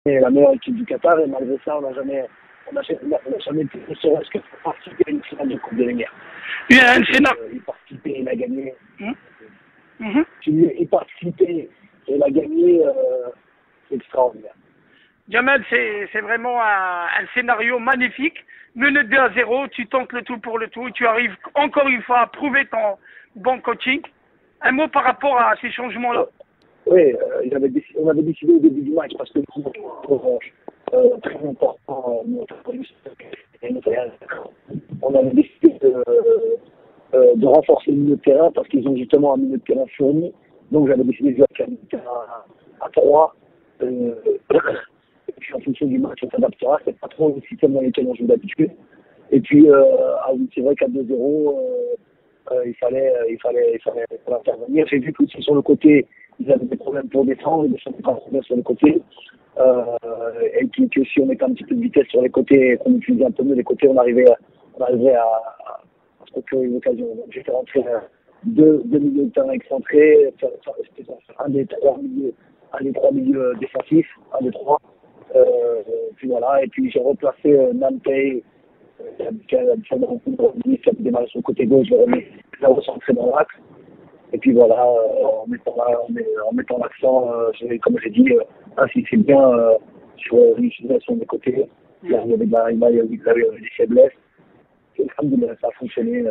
est la meilleure équipe du Qatar et malgré ça, on n'a jamais pu ne serait-ce que participer à une finale de Coupe de l'Émir. Il y a un scénario. Il participait, il a gagné. Mhm. Il participait et il a gagné, c'est extraordinaire. Jamal, c'est vraiment un scénario magnifique. Mené 2-0, tu tentes le tout pour le tout, tu arrives encore une fois à prouver ton bon coaching. Un mot par rapport à ces changements-là. Oui, on avait décidé au début du match parce que très important, on avait décidé de renforcer le milieu de terrain parce qu'ils ont justement un milieu de terrain fourni. Donc j'avais décidé de jouer avec un milieu de terrain à 3. Et puis en fonction du match, on s'adaptera. C'est pas trop le système dans lequel on joue d'habitude. Et puis, oui, c'est vrai qu'à 2-0, il fallait intervenir. J'ai vu qu'aussi sur le côté, ils avaient des problèmes pour défendre, ils ne pas problème sur le côté. Et puis que si on mettait un petit peu de vitesse sur les côtés, qu'on utilisait un peu mieux les côtés, on arriverait à se procurer une occasion. Donc j'ai fait rentrer deux milieux de terrain excentrés, un des trois milieux défensifs, un des trois. Puis voilà, et puis j'ai replacé Nantey, qui a démarré sur le côté gauche, je l'ai recentré dans l'axe. Et puis voilà, en mettant l'accent, comme j'ai dit, insister bien sur l'utilisation des côtés. Là, il y avait des faiblesses. Alhamdoulilah, ça a fonctionné.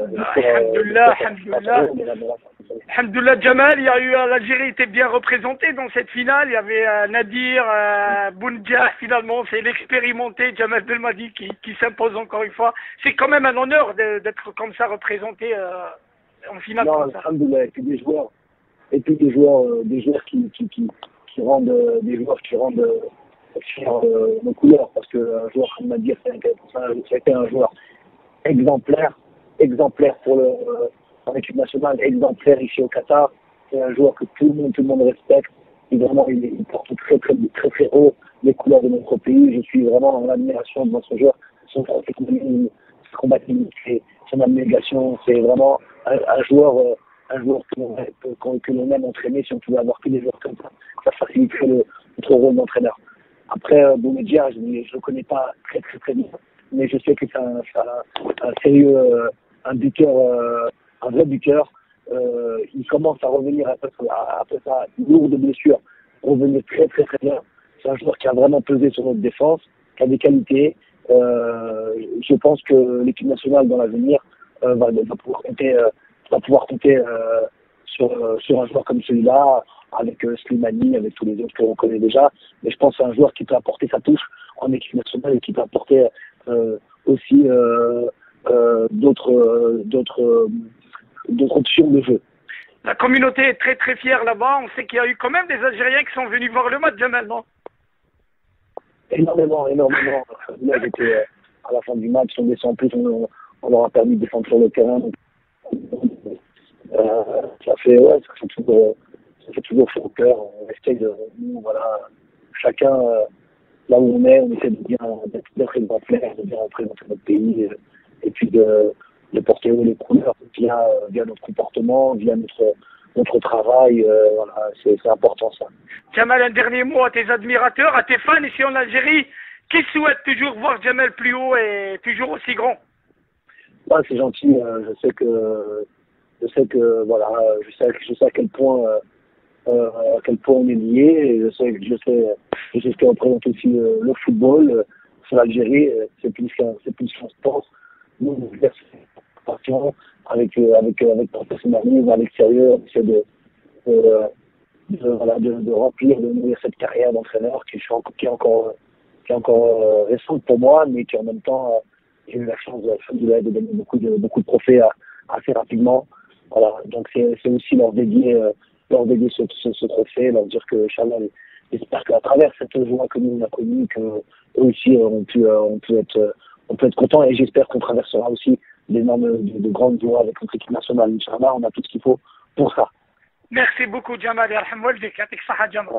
Alhamdoulilah, Jamal, il y a eu l'Algérie était bien représentée dans cette finale. Il y avait Nadir, Boundia, finalement, c'est l'expérimenté Jamal Belmadi qui s'impose encore une fois. C'est quand même un honneur d'être comme ça représenté en finale. Non, alhamdoulilah, et puis des joueurs qui rendent fiers nos couleurs, parce qu'un joueur comme Nadir, c'était un joueur exemplaire pour en équipe nationale, exemplaire ici au Qatar. C'est un joueur que tout le monde respecte. Et vraiment, il porte très haut les couleurs de notre pays. Je suis vraiment en admiration de notre joueur. Son combativité, son abnégation, c'est vraiment un joueur que l'on aime entraîner. Si on pouvait avoir que des joueurs comme ça faciliterait notre rôle d'entraîneur. Après, Boumedjia, je ne le connais pas très bien, mais je sais que c'est un sérieux, un vrai buteur. Il commence à revenir après sa lourde blessure, revenir très bien. C'est un joueur qui a vraiment pesé sur notre défense, qui a des qualités. Je pense que l'équipe nationale dans l'avenir va pouvoir compter sur un joueur comme celui-là, avec Slimani, avec tous les autres que l'on connaît déjà. Mais je pense que c'est un joueur qui peut apporter sa touche en équipe nationale et qui peut apporter aussi d'autres options de jeu. La communauté est très fière là-bas. On sait qu'il y a eu quand même des Algériens qui sont venus voir le match, Jamal, non? Énormément. Là, j'étais à la fin du match, on descend plus, on leur a permis de descendre sur le terrain. Donc, ça fait toujours chaud au cœur. On essaie voilà, chacun là où on est, on essaie d'être exemplaire, de bien représenter notre pays et puis de porter haut les couleurs via notre comportement, via notre travail. Voilà, c'est important ça. Jamal, un dernier mot à tes admirateurs, à tes fans ici en Algérie, qui souhaitent toujours voir Jamal plus haut et toujours aussi grand. Ouais, c'est gentil. Je sais que voilà, je sais à quel point on est liés. Et je sais ce que représente aussi le football sur l'Algérie. C'est plus qu'un sport. Nous, on exerce passion avec professionnalisme, avec sérieux. On essaie de remplir, de nourrir cette carrière d'entraîneur qui est encore récente pour moi, mais qui en même temps j'ai eu la chance de gagner beaucoup de trophées assez rapidement. Voilà, donc c'est aussi leur dédier ce trophée, leur dire que Inch'Allah, j'espère qu'à travers cette joie que nous on a connue, que eux aussi on peut être contents, et j'espère qu'on traversera aussi de grandes joies avec notre équipe nationale. Inch'Allah, on a tout ce qu'il faut pour ça. Merci beaucoup, Jamal. Yarham waldik, yatik saha, Jamal.